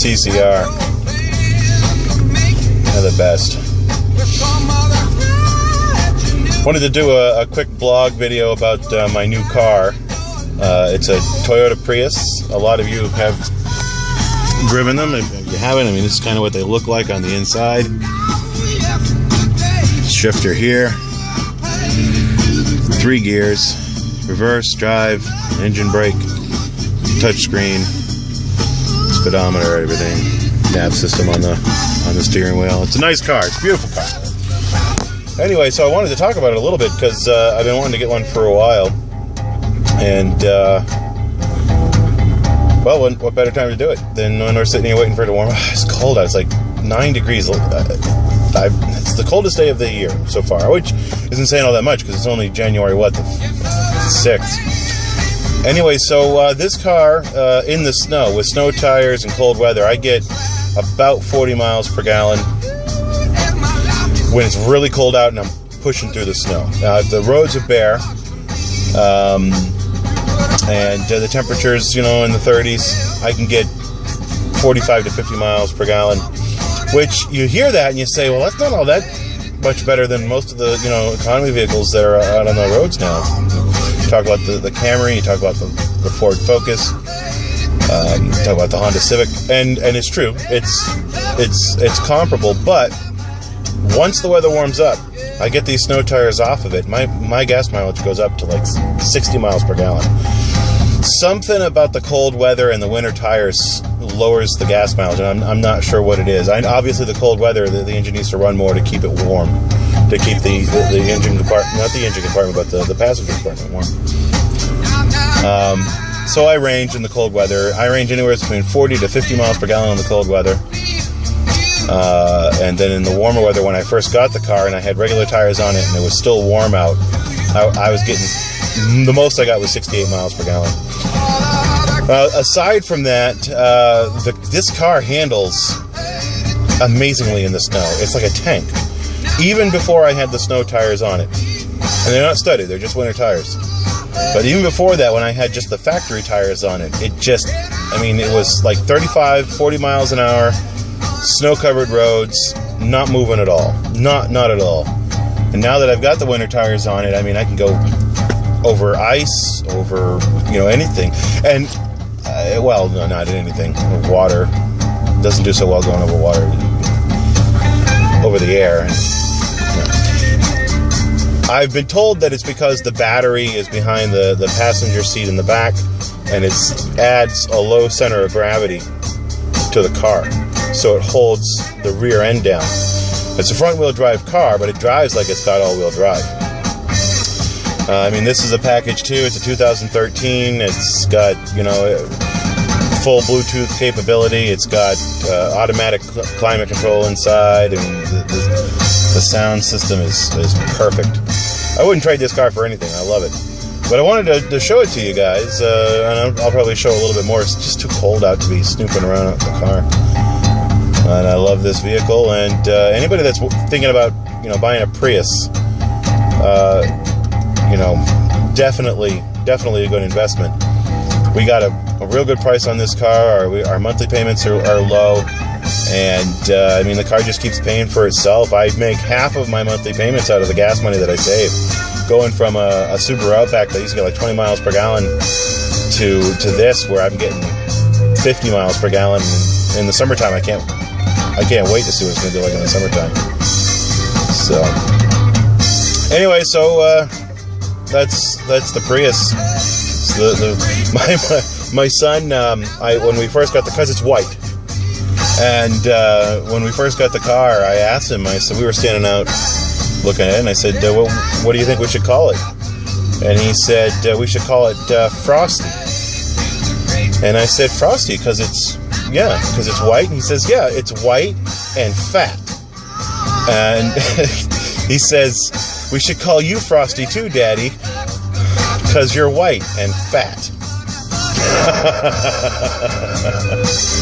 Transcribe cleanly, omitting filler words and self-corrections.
CCR. They're the best. Wanted to do a quick blog video about my new car. It's a Toyota Prius. A lot of you have driven them. If you haven't, I mean, this is kind of what they look like on the inside. Shifter here. 3 gears. Reverse, drive, engine brake, touchscreen, speedometer, everything. Nav system on the steering wheel. It's a nice car. It's a beautiful car. Anyway, so I wanted to talk about it a little bit because I've been wanting to get one for a while. And, well, what better time to do it than when we're sitting here waiting for it to warm up? It's cold out. It's like 9 degrees. It's the coldest day of the year so far, which isn't saying all that much because it's only January, what, the 6th. Anyway, so this car in the snow, with snow tires and cold weather, I get about 40 miles per gallon when it's really cold out and I'm pushing through the snow. If the roads are bare and the temperatures, you know, in the 30s, I can get 45 to 50 miles per gallon, which you hear that and you say, well, that's not all that much better than most of the, you know, economy vehicles that are out on the roads now. You talk about the Camry, you talk about the Ford Focus, you talk about the Honda Civic, and it's true. It's comparable, but once the weather warms up, I get these snow tires off of it. My gas mileage goes up to like 60 miles per gallon. Something about the cold weather and the winter tires lowers the gas mileage, and I'm not sure what it is. Obviously, the cold weather, the engine needs to run more to keep it warm, to keep the engine compartment, not the engine compartment, but the passenger compartment warm. So I range in the cold weather. I range anywhere between 40 to 50 miles per gallon in the cold weather. And then in the warmer weather, when I first got the car and I had regular tires on it and it was still warm out, I was getting, the most I got was 68 miles per gallon. Aside from that, this car handles amazingly in the snow. It's like a tank. Even before I had the snow tires on it. And they're not studded, they're just winter tires. But even before that, when I had just the factory tires on it, it just, I mean, it was like 35, 40 miles an hour, snow-covered roads, not moving at all. Not at all. And now that I've got the winter tires on it, I mean, I can go over ice, over, you know, anything. And, well, no, not anything. Water doesn't do so well going over water. Over the air. I've been told that it's because the battery is behind the passenger seat in the back, and it adds a low center of gravity to the car, so it holds the rear end down. It's a front-wheel drive car, but it drives like it's got all-wheel drive. I mean, this is a package too. It's a 2013. It's got, you know, full Bluetooth capability. It's got automatic climate control inside, and the sound system is perfect. I wouldn't trade this car for anything. I love it. But I wanted to show it to you guys, and I'll probably show a little bit more. It's just too cold out to be snooping around in the car. And I love this vehicle. And anybody that's thinking about, you know, buying a Prius, you know, definitely a good investment. We got a real good price on this car. Our monthly payments are low. And, I mean, the car just keeps paying for itself. I make half of my monthly payments out of the gas money that I save. Going from a Subaru Outback that used to get like 20 miles per gallon to this, where I'm getting 50 miles per gallon in the summertime. I can't wait to see what it's going to be like in the summertime. So, anyway, so that's the Prius. My son, when we first got the car, it's white. And when we first got the car, I asked him, I said, we were standing out looking at it, and I said, what do you think we should call it? And he said, we should call it Frosty. And I said, Frosty, because it's white. And he says, yeah, it's white and fat. And he says, we should call you Frosty too, Daddy, because you're white and fat.